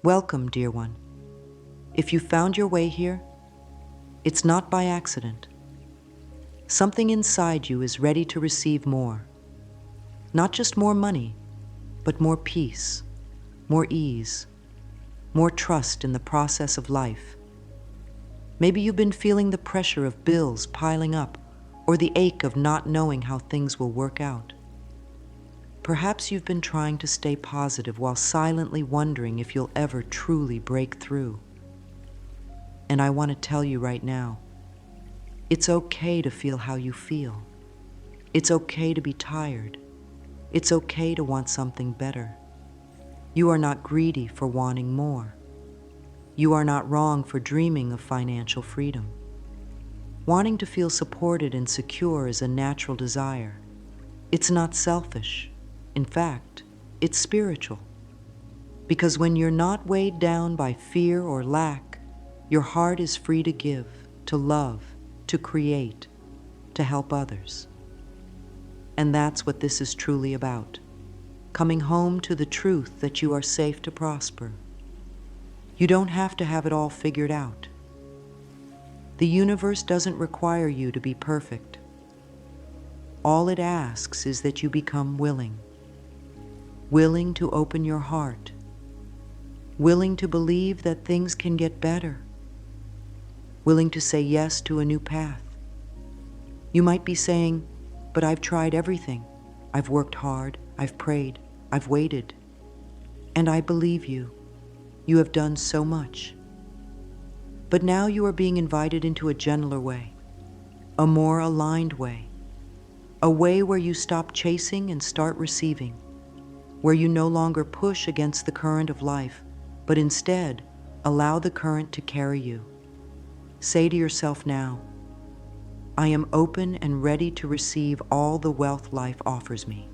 Welcome, dear one. If you found your way here, it's not by accident. Something inside you is ready to receive more. Not just more money, but more peace, more ease, more trust in the process of life. Maybe you've been feeling the pressure of bills piling up or the ache of not knowing how things will work out. Perhaps you've been trying to stay positive while silently wondering if you'll ever truly break through. And I want to tell you right now, it's okay to feel how you feel. It's okay to be tired. It's okay to want something better. You are not greedy for wanting more. You are not wrong for dreaming of financial freedom. Wanting to feel supported and secure is a natural desire. It's not selfish. In fact, it's spiritual. Because when you're not weighed down by fear or lack, your heart is free to give, to love, to create, to help others. And that's what this is truly about. Coming home to the truth that you are safe to prosper. You don't have to have it all figured out. The universe doesn't require you to be perfect. All it asks is that you become willing. Willing to open your heart. Willing to believe that things can get better. Willing to say yes to a new path. You might be saying, but I've tried everything. I've worked hard, I've prayed, I've waited. And I believe you. You have done so much. But now you are being invited into a gentler way, a more aligned way, a way where you stop chasing and start receiving, where you no longer push against the current of life, but instead allow the current to carry you. Say to yourself now, I am open and ready to receive all the wealth life offers me.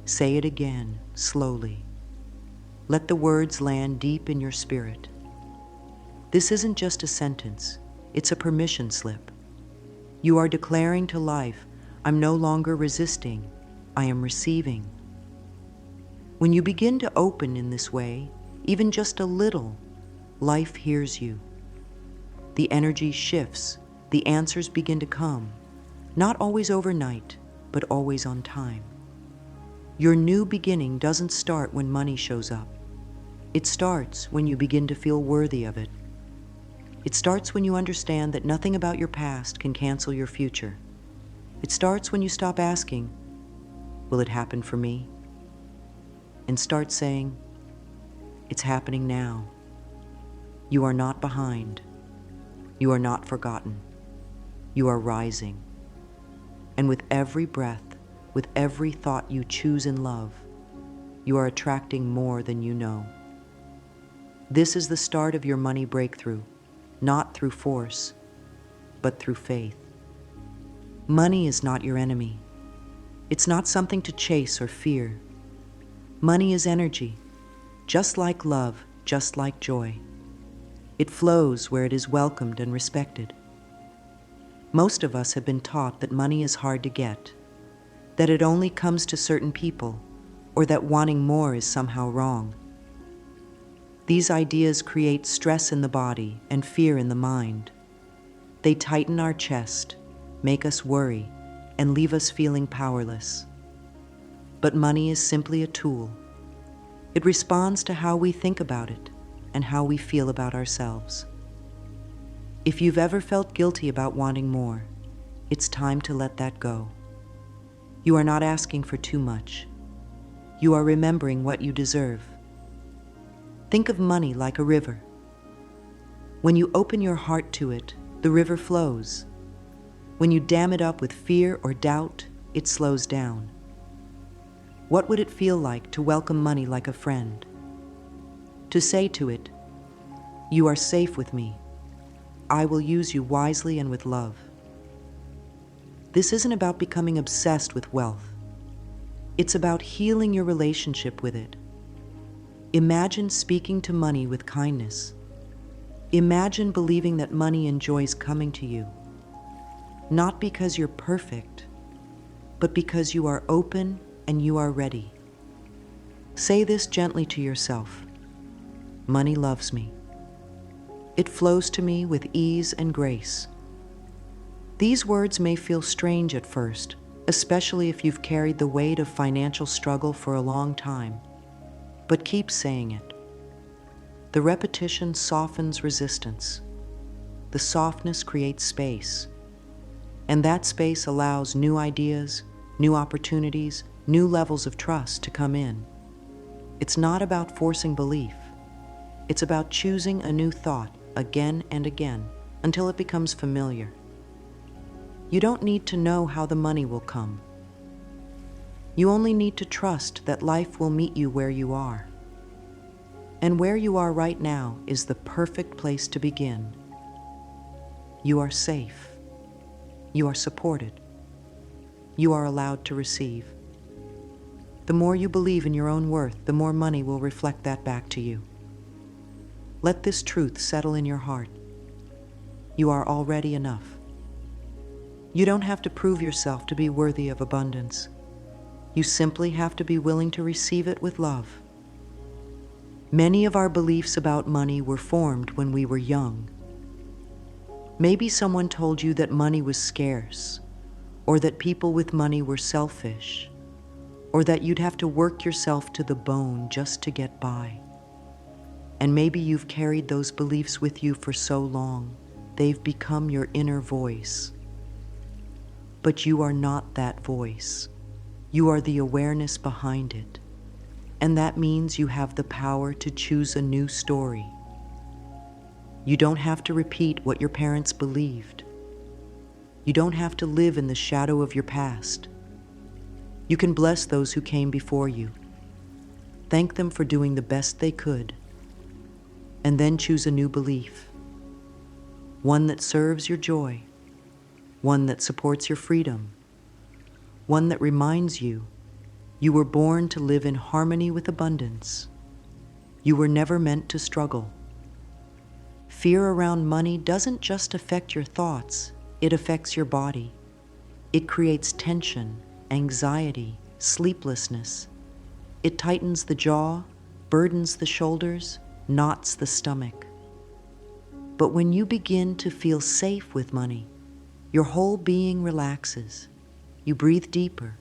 Say it again, slowly. Let the words land deep in your spirit. This isn't just a sentence, it's a permission slip. You are declaring to life, I'm no longer resisting, I am receiving. When you begin to open in this way, even just a little, life hears you. The energy shifts, the answers begin to come, not always overnight, but always on time. Your new beginning doesn't start when money shows up. It starts when you begin to feel worthy of it. It starts when you understand that nothing about your past can cancel your future. It starts when you stop asking, will it happen for me? And start saying, it's happening now. You are not behind. You are not forgotten. You are rising. And with every breath, with every thought you choose in love, you are attracting more than you know. This is the start of your money breakthrough, not through force, but through faith. Money is not your enemy. It's not something to chase or fear. Money is energy, just like love, just like joy. It flows where it is welcomed and respected. Most of us have been taught that money is hard to get, that it only comes to certain people, or that wanting more is somehow wrong. These ideas create stress in the body and fear in the mind. They tighten our chest, make us worry, and leave us feeling powerless. But money is simply a tool. It responds to how we think about it and how we feel about ourselves. If you've ever felt guilty about wanting more, it's time to let that go. You are not asking for too much. You are remembering what you deserve. Think of money like a river. When you open your heart to it, the river flows. When you dam it up with fear or doubt, it slows down. What would it feel like to welcome money like a friend? To say to it, you are safe with me. I will use you wisely and with love. This isn't about becoming obsessed with wealth. It's about healing your relationship with it. Imagine speaking to money with kindness. Imagine believing that money enjoys coming to you. Not because you're perfect, but because you are open and you are ready. Say this gently to yourself. Money loves me. It flows to me with ease and grace. These words may feel strange at first, especially if you've carried the weight of financial struggle for a long time. But keep saying it. The repetition softens resistance. The softness creates space. And that space allows new ideas, new opportunities, new levels of trust to come in. It's not about forcing belief. It's about choosing a new thought again and again until it becomes familiar. You don't need to know how the money will come. You only need to trust that life will meet you where you are. And where you are right now is the perfect place to begin. You are safe. You are supported. You are allowed to receive. The more you believe in your own worth, the more money will reflect that back to you. Let this truth settle in your heart. You are already enough. You don't have to prove yourself to be worthy of abundance. You simply have to be willing to receive it with love. Many of our beliefs about money were formed when we were young. Maybe someone told you that money was scarce, or that people with money were selfish, or that you'd have to work yourself to the bone just to get by. And maybe you've carried those beliefs with you for so long, they've become your inner voice. But you are not that voice. You are the awareness behind it. And that means you have the power to choose a new story. You don't have to repeat what your parents believed. You don't have to live in the shadow of your past. You can bless those who came before you. Thank them for doing the best they could. And then choose a new belief. One that serves your joy. One that supports your freedom. One that reminds you you were born to live in harmony with abundance. You were never meant to struggle. Fear around money doesn't just affect your thoughts, it affects your body. It creates tension, anxiety, sleeplessness. It tightens the jaw, burdens the shoulders, knots the stomach. But when you begin to feel safe with money, your whole being relaxes. You breathe deeper.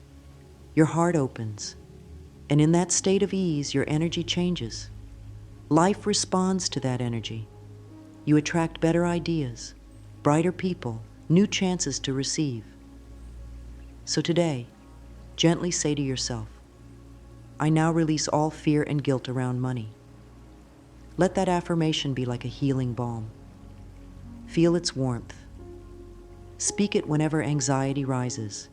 Your heart opens. And in that state of ease, your energy changes. Life responds to that energy. You attract better ideas, brighter people, new chances to receive. So today, gently say to yourself, I now release all fear and guilt around money. Let that affirmation be like a healing balm. Feel its warmth. Speak it whenever anxiety rises.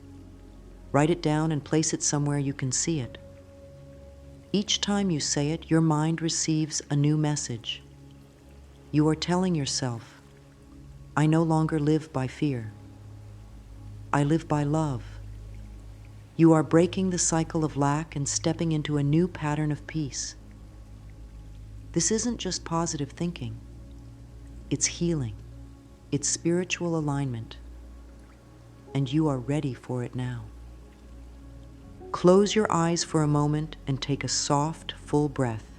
Write it down and place it somewhere you can see it. Each time you say it, your mind receives a new message. You are telling yourself, I no longer live by fear. I live by love. You are breaking the cycle of lack and stepping into a new pattern of peace. This isn't just positive thinking. It's healing. It's spiritual alignment. And you are ready for it now. Close your eyes for a moment and take a soft, full breath.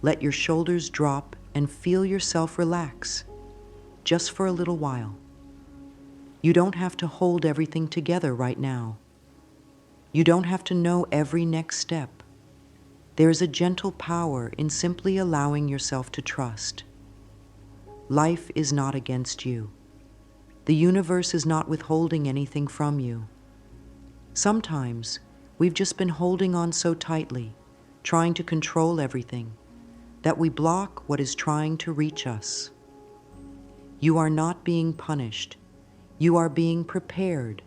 Let your shoulders drop and feel yourself relax, just for a little while. You don't have to hold everything together right now. You don't have to know every next step. There is a gentle power in simply allowing yourself to trust. Life is not against you. The universe is not withholding anything from you. Sometimes we've just been holding on so tightly, trying to control everything, that we block what is trying to reach us. You are not being punished. You are being prepared.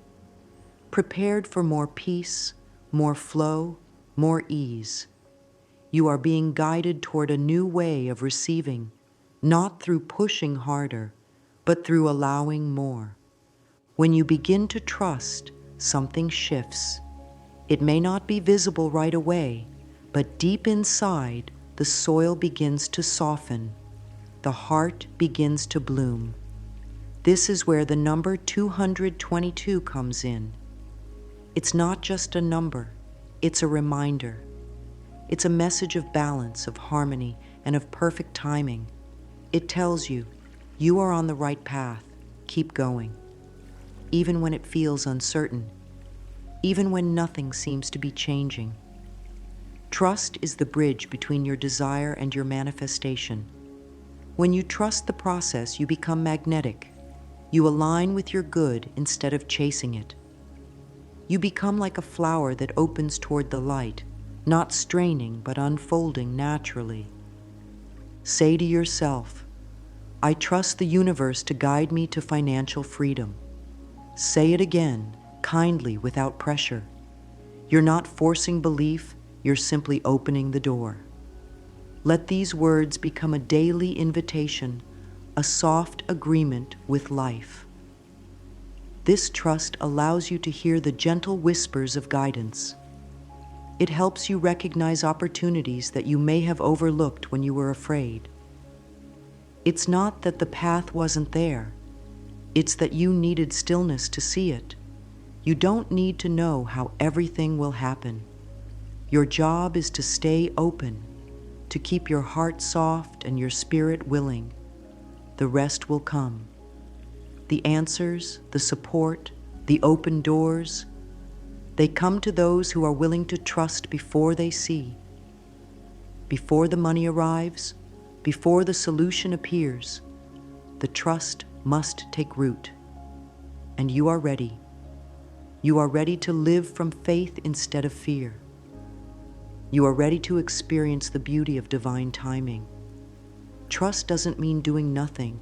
Prepared for more peace, more flow, more ease. You are being guided toward a new way of receiving, not through pushing harder, but through allowing more. When you begin to trust, something shifts. It may not be visible right away, but deep inside, the soil begins to soften. The heart begins to bloom. This is where the number 222 comes in. It's not just a number, it's a reminder. It's a message of balance, of harmony, and of perfect timing. It tells you, you are on the right path. Keep going. Even when it feels uncertain, even when nothing seems to be changing. Trust is the bridge between your desire and your manifestation. When you trust the process, you become magnetic. You align with your good instead of chasing it. You become like a flower that opens toward the light, not straining but unfolding naturally. Say to yourself, I trust the universe to guide me to financial freedom. Say it again, kindly, without pressure. You're not forcing belief, you're simply opening the door. Let these words become a daily invitation, a soft agreement with life. This trust allows you to hear the gentle whispers of guidance. It helps you recognize opportunities that you may have overlooked when you were afraid. It's not that the path wasn't there. It's that you needed stillness to see it. You don't need to know how everything will happen. Your job is to stay open, to keep your heart soft and your spirit willing. The rest will come. The answers, the support, the open doors, they come to those who are willing to trust before they see. Before the money arrives, before the solution appears, the trust must take root. And you are ready. You are ready to live from faith instead of fear. You are ready to experience the beauty of divine timing. Trust doesn't mean doing nothing.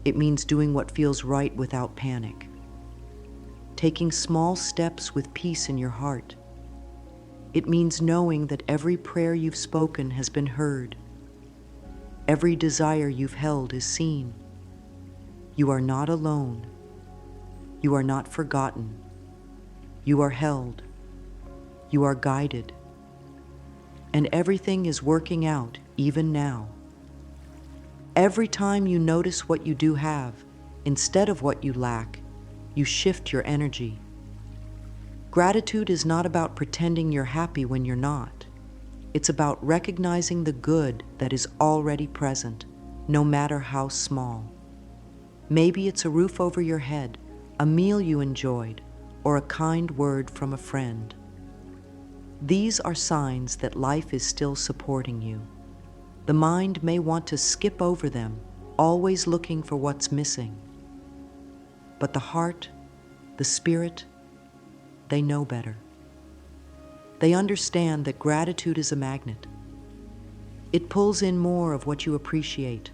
It means doing what feels right without panic. Taking small steps with peace in your heart. It means knowing that every prayer you've spoken has been heard. Every desire you've held is seen. You are not alone. You are not forgotten. You are held. You are guided. And everything is working out even now. Every time you notice what you do have, instead of what you lack, you shift your energy. Gratitude is not about pretending you're happy when you're not. It's about recognizing the good that is already present, no matter how small. Maybe it's a roof over your head, a meal you enjoyed, or a kind word from a friend. These are signs that life is still supporting you. The mind may want to skip over them, always looking for what's missing. But the heart, the spirit, they know better. They understand that gratitude is a magnet. It pulls in more of what you appreciate.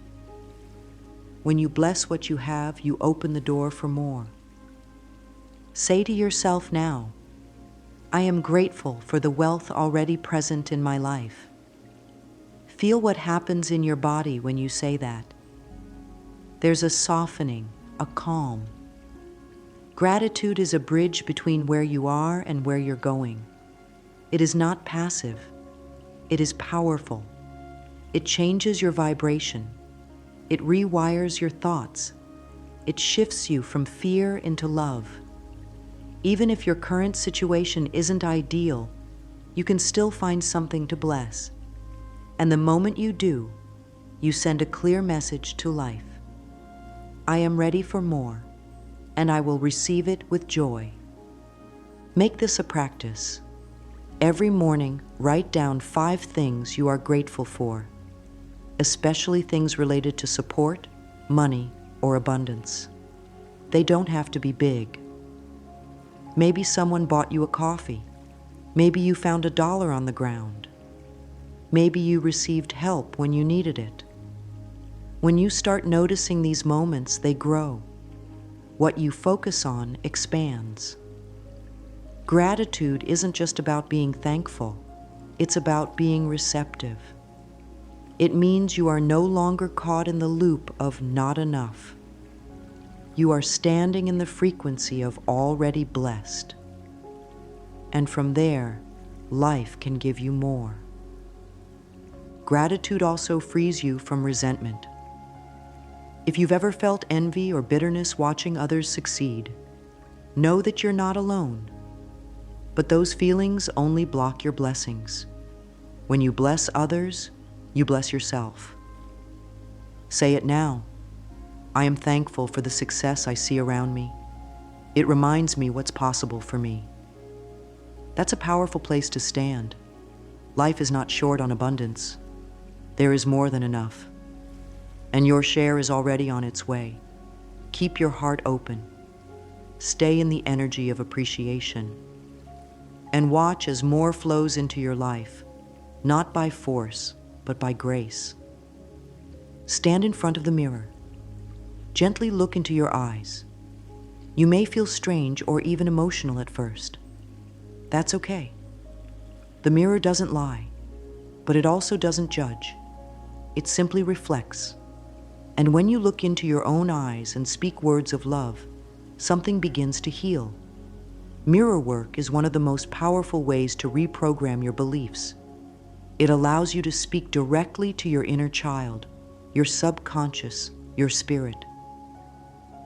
When you bless what you have, you open the door for more. Say to yourself now, I am grateful for the wealth already present in my life. Feel what happens in your body when you say that. There's a softening, a calm. Gratitude is a bridge between where you are and where you're going. It is not passive. It is powerful. It changes your vibration. It rewires your thoughts. It shifts you from fear into love. Even if your current situation isn't ideal, you can still find something to bless. And the moment you do, you send a clear message to life. I am ready for more, and I will receive it with joy. Make this a practice. Every morning, write down 5 things you are grateful for, especially things related to support, money, or abundance. They don't have to be big. Maybe someone bought you a coffee. Maybe you found $1 on the ground. Maybe you received help when you needed it. When you start noticing these moments, they grow. What you focus on expands. Gratitude isn't just about being thankful. It's about being receptive. It means you are no longer caught in the loop of not enough. You are standing in the frequency of already blessed. And from there, life can give you more. Gratitude also frees you from resentment. If you've ever felt envy or bitterness watching others succeed, know that you're not alone. But those feelings only block your blessings. When you bless others, You bless yourself. Say it now. I am thankful for the success I see around me. It reminds me what's possible for me. That's a powerful place to stand. Life is not short on abundance. There is more than enough. And your share is already on its way. Keep your heart open. Stay in the energy of appreciation. And watch as more flows into your life, not by force, but by grace. Stand in front of the mirror. Gently look into your eyes. You may feel strange or even emotional at first. That's okay. The mirror doesn't lie, but it also doesn't judge. It simply reflects. And when you look into your own eyes and speak words of love, something begins to heal. Mirror work is one of the most powerful ways to reprogram your beliefs. It allows you to speak directly to your inner child, your subconscious, your spirit.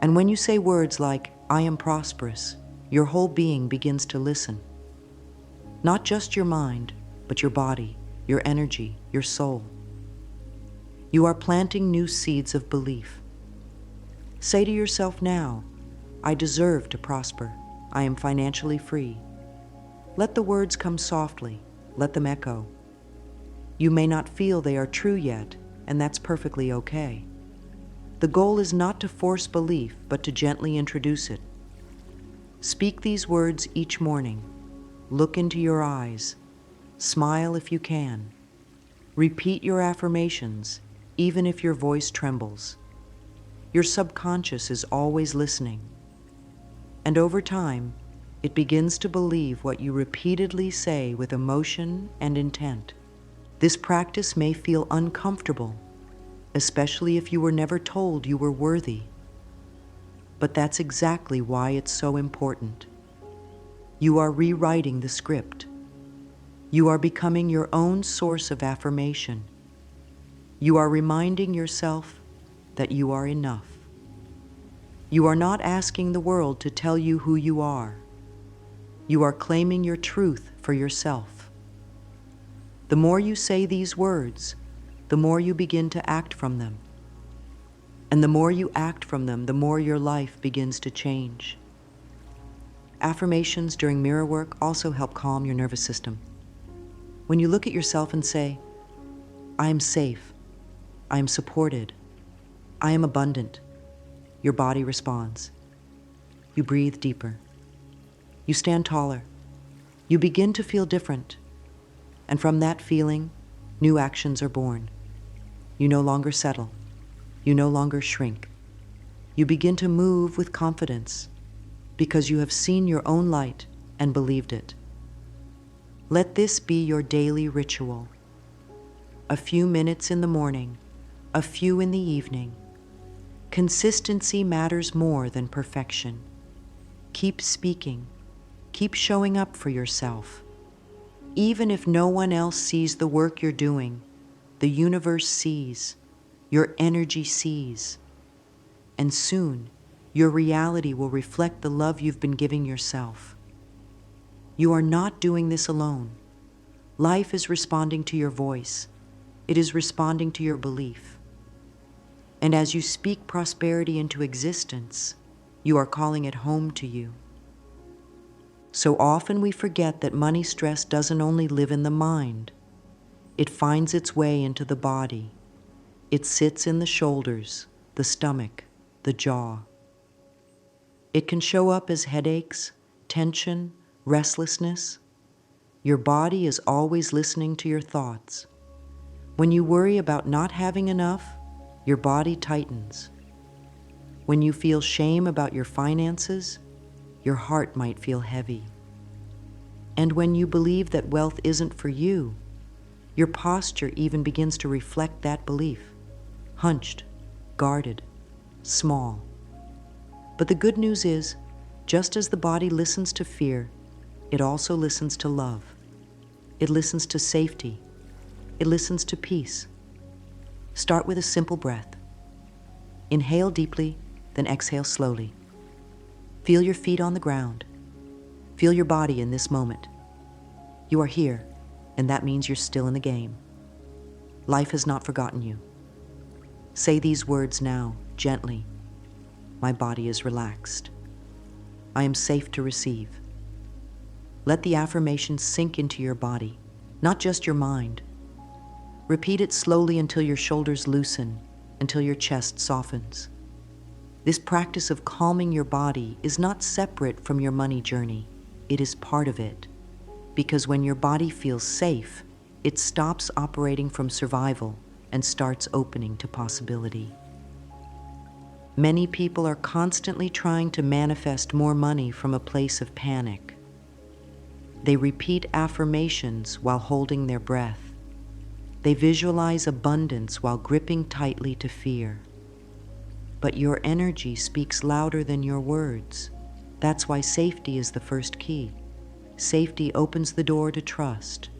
And when you say words like, "I am prosperous," your whole being begins to listen. Not just your mind, but your body, your energy, your soul. You are planting new seeds of belief. Say to yourself now, "I deserve to prosper. I am financially free." Let the words come softly. Let them echo. You may not feel they are true yet, and that's perfectly okay. The goal is not to force belief, but to gently introduce it. Speak these words each morning. Look into your eyes. Smile if you can. Repeat your affirmations, even if your voice trembles. Your subconscious is always listening. And over time, it begins to believe what you repeatedly say with emotion and intent. This practice may feel uncomfortable, especially if you were never told you were worthy. But that's exactly why it's so important. You are rewriting the script. You are becoming your own source of affirmation. You are reminding yourself that you are enough. You are not asking the world to tell you who you are. You are claiming your truth for yourself. The more you say these words, the more you begin to act from them. And the more you act from them, the more your life begins to change. Affirmations during mirror work also help calm your nervous system. When you look at yourself and say, "I am safe, I am supported, I am abundant," your body responds. You breathe deeper. You stand taller. You begin to feel different. And from that feeling, new actions are born. You no longer settle. You no longer shrink. You begin to move with confidence because you have seen your own light and believed it. Let this be your daily ritual. A few minutes in the morning, a few in the evening. Consistency matters more than perfection. Keep speaking. Keep showing up for yourself. Even if no one else sees the work you're doing, the universe sees, your energy sees. And soon, your reality will reflect the love you've been giving yourself. You are not doing this alone. Life is responding to your voice. It is responding to your belief. And as you speak prosperity into existence, you are calling it home to you. So often we forget that money stress doesn't only live in the mind. It finds its way into the body. It sits in the shoulders, the stomach, the jaw. It can show up as headaches, tension, restlessness. Your body is always listening to your thoughts. When you worry about not having enough, your body tightens. When you feel shame about your finances, your heart might feel heavy. And when you believe that wealth isn't for you, your posture even begins to reflect that belief. Hunched, guarded, small. But the good news is, just as the body listens to fear, it also listens to love. It listens to safety. It listens to peace. Start with a simple breath. Inhale deeply, then exhale slowly. Feel your feet on the ground. Feel your body in this moment. You are here, and that means you're still in the game. Life has not forgotten you. Say these words now, gently. My body is relaxed. I am safe to receive. Let the affirmation sink into your body, not just your mind. Repeat it slowly until your shoulders loosen, until your chest softens. This practice of calming your body is not separate from your money journey. It is part of it. Because when your body feels safe, it stops operating from survival and starts opening to possibility. Many people are constantly trying to manifest more money from a place of panic. They repeat affirmations while holding their breath. They visualize abundance while gripping tightly to fear. But your energy speaks louder than your words. That's why safety is the first key. Safety opens the door to trust.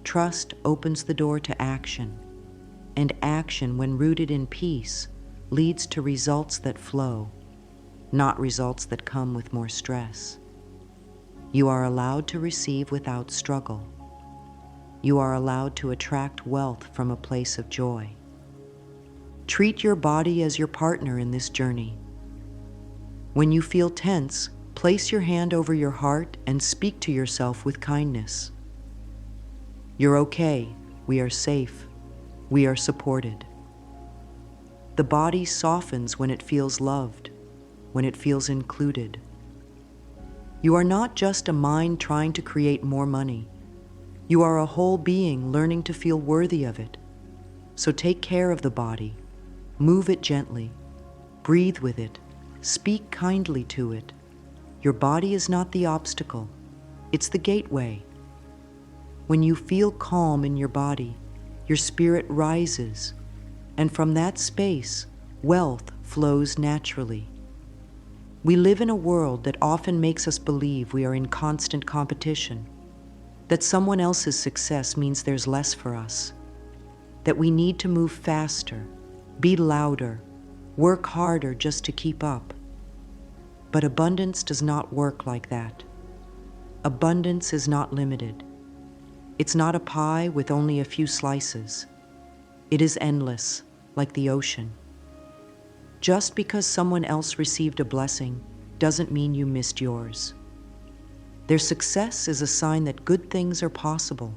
Trust opens the door to action. And action, when rooted in peace, leads to results that flow, not results that come with more stress. You are allowed to receive without struggle. You are allowed to attract wealth from a place of joy. Treat your body as your partner in this journey. When you feel tense, place your hand over your heart and speak to yourself with kindness. You're okay. We are safe. We are supported. The body softens when it feels loved, when it feels included. You are not just a mind trying to create more money. You are a whole being learning to feel worthy of it. So take care of the body. Move it gently. Breathe with it. Speak kindly to it. Your body is not the obstacle. It's the gateway. When you feel calm in your body, your spirit rises, and from that space, wealth flows naturally. We live in a world that often makes us believe we are in constant competition, that someone else's success means there's less for us, that we need to move faster, be louder, work harder just to keep up. But abundance does not work like that. Abundance is not limited. It's not a pie with only a few slices. It is endless, like the ocean. Just because someone else received a blessing doesn't mean you missed yours. Their success is a sign that good things are possible.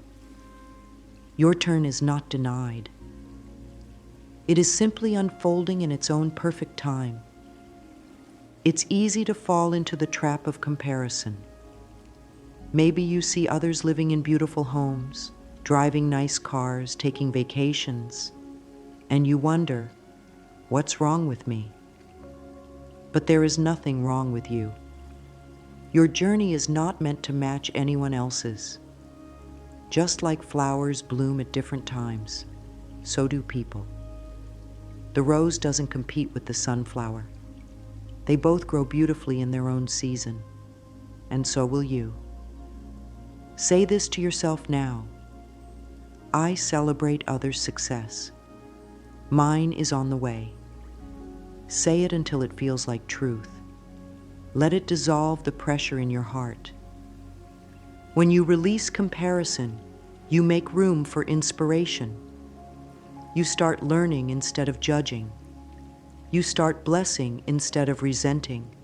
Your turn is not denied. It is simply unfolding in its own perfect time. It's easy to fall into the trap of comparison. Maybe you see others living in beautiful homes, driving nice cars, taking vacations, and you wonder, what's wrong with me? But there is nothing wrong with you. Your journey is not meant to match anyone else's. Just like flowers bloom at different times, so do people. The rose doesn't compete with the sunflower. They both grow beautifully in their own season, and so will you. Say this to yourself now. I celebrate others' success. Mine is on the way. Say it until it feels like truth. Let it dissolve the pressure in your heart. When you release comparison, you make room for inspiration. You start learning instead of judging. You start blessing instead of resenting.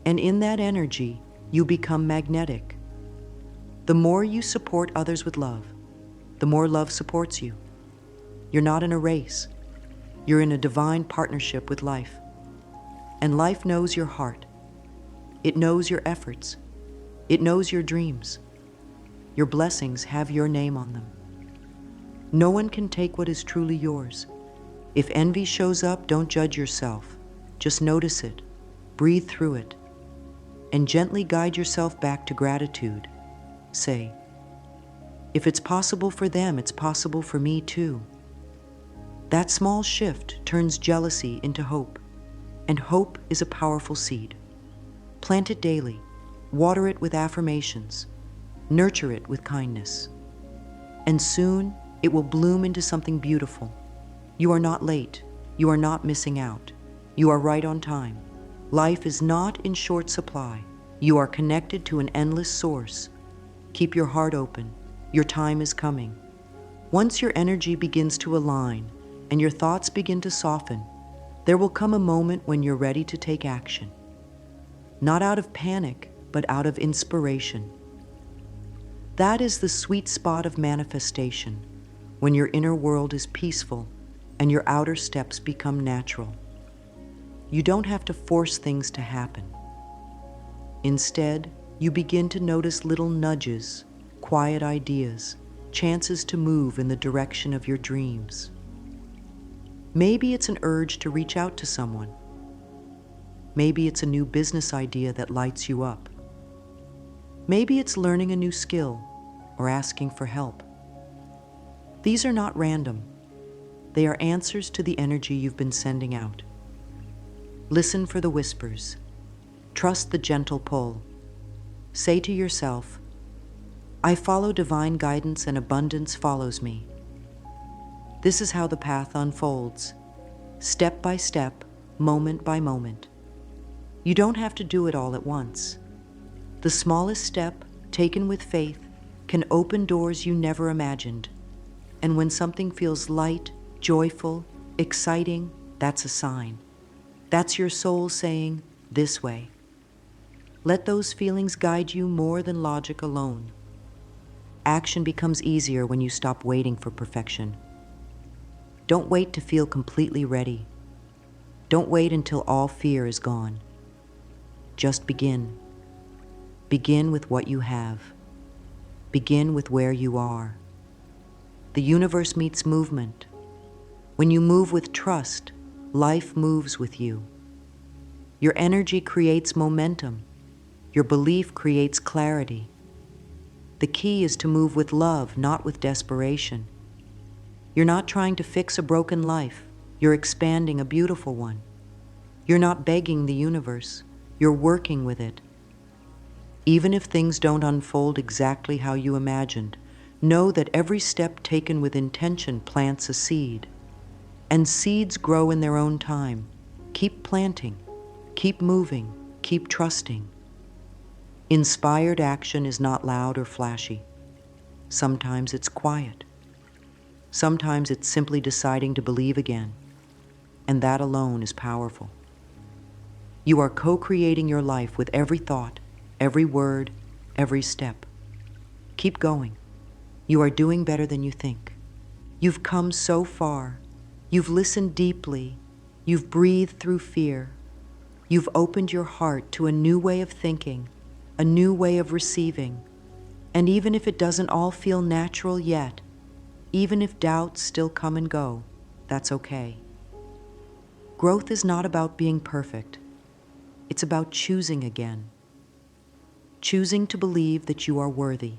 And in that energy, you become magnetic. The more you support others with love, the more love supports you. You're not in a race. You're in a divine partnership with life. And life knows your heart. It knows your efforts. It knows your dreams. Your blessings have your name on them. No one can take what is truly yours. If envy shows up, don't judge yourself. Just notice it, breathe through it, and gently guide yourself back to gratitude. Say, if it's possible for them, it's possible for me too. That small shift turns jealousy into hope, and hope is a powerful seed. Plant it daily, water it with affirmations, nurture it with kindness, and soon it will bloom into something beautiful. You are not late. You are not missing out. You are right on time. Life is not in short supply. You are connected to an endless source. Keep your heart open. Your time is coming. Once your energy begins to align and your thoughts begin to soften, there will come a moment when you're ready to take action. Not out of panic, but out of inspiration. That is the sweet spot of manifestation, when your inner world is peaceful and your outer steps become natural. You don't have to force things to happen. Instead, you begin to notice little nudges, quiet ideas, chances to move in the direction of your dreams. Maybe it's an urge to reach out to someone. Maybe it's a new business idea that lights you up. Maybe it's learning a new skill or asking for help. These are not random. They are answers to the energy you've been sending out. Listen for the whispers. Trust the gentle pull. Say to yourself, I follow divine guidance and abundance follows me. This is how the path unfolds, step by step, moment by moment. You don't have to do it all at once. The smallest step, taken with faith, can open doors you never imagined. And when something feels light, joyful, exciting, that's a sign. That's your soul saying, this way. Let those feelings guide you more than logic alone. Action becomes easier when you stop waiting for perfection. Don't wait to feel completely ready. Don't wait until all fear is gone. Just begin. Begin with what you have. Begin with where you are. The universe meets movement. When you move with trust, life moves with you. Your energy creates momentum. Your belief creates clarity. The key is to move with love, not with desperation. You're not trying to fix a broken life. You're expanding a beautiful one. You're not begging the universe. You're working with it. Even if things don't unfold exactly how you imagined, know that every step taken with intention plants a seed. And seeds grow in their own time. Keep planting, keep moving, keep trusting. Inspired action is not loud or flashy. Sometimes it's quiet. Sometimes it's simply deciding to believe again. And that alone is powerful. You are co-creating your life with every thought, every word, every step. Keep going. You are doing better than you think. You've come so far. You've listened deeply. You've breathed through fear. You've opened your heart to a new way of thinking, a new way of receiving. And even if it doesn't all feel natural yet, even if doubts still come and go, that's okay. Growth is not about being perfect. It's about choosing again. Choosing to believe that you are worthy.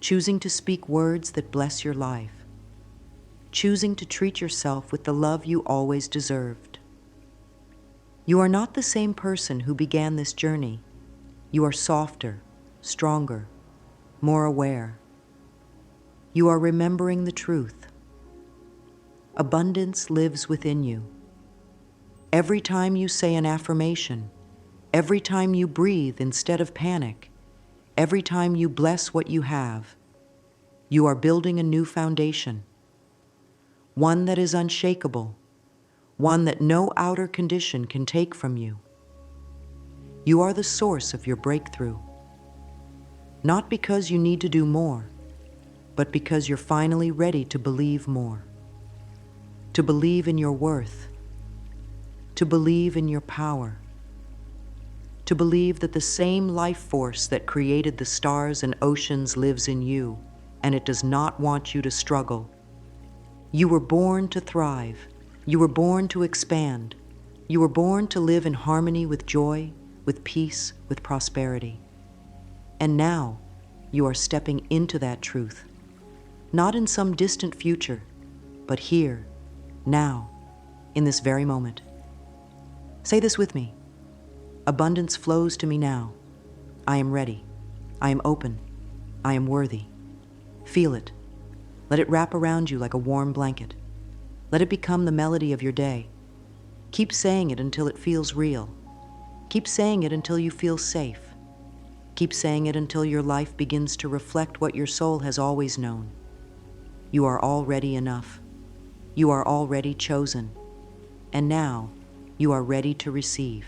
Choosing to speak words that bless your life. Choosing to treat yourself with the love you always deserved. You are not the same person who began this journey. You are softer, stronger, more aware. You are remembering the truth. Abundance lives within you. Every time you say an affirmation, every time you breathe instead of panic, every time you bless what you have, you are building a new foundation. One that is unshakable, one that no outer condition can take from you. You are the source of your breakthrough. Not because you need to do more, but because you're finally ready to believe more. To believe in your worth. To believe in your power. To believe that the same life force that created the stars and oceans lives in you, and it does not want you to struggle. You were born to thrive. You were born to expand. You were born to live in harmony with joy, with peace, with prosperity. And now, you are stepping into that truth. Not in some distant future, but here, now, in this very moment. Say this with me. Abundance flows to me now. I am ready. I am open. I am worthy. Feel it. Let it wrap around you like a warm blanket. Let it become the melody of your day. Keep saying it until it feels real. Keep saying it until you feel safe. Keep saying it until your life begins to reflect what your soul has always known. You are already enough. You are already chosen. And now, you are ready to receive.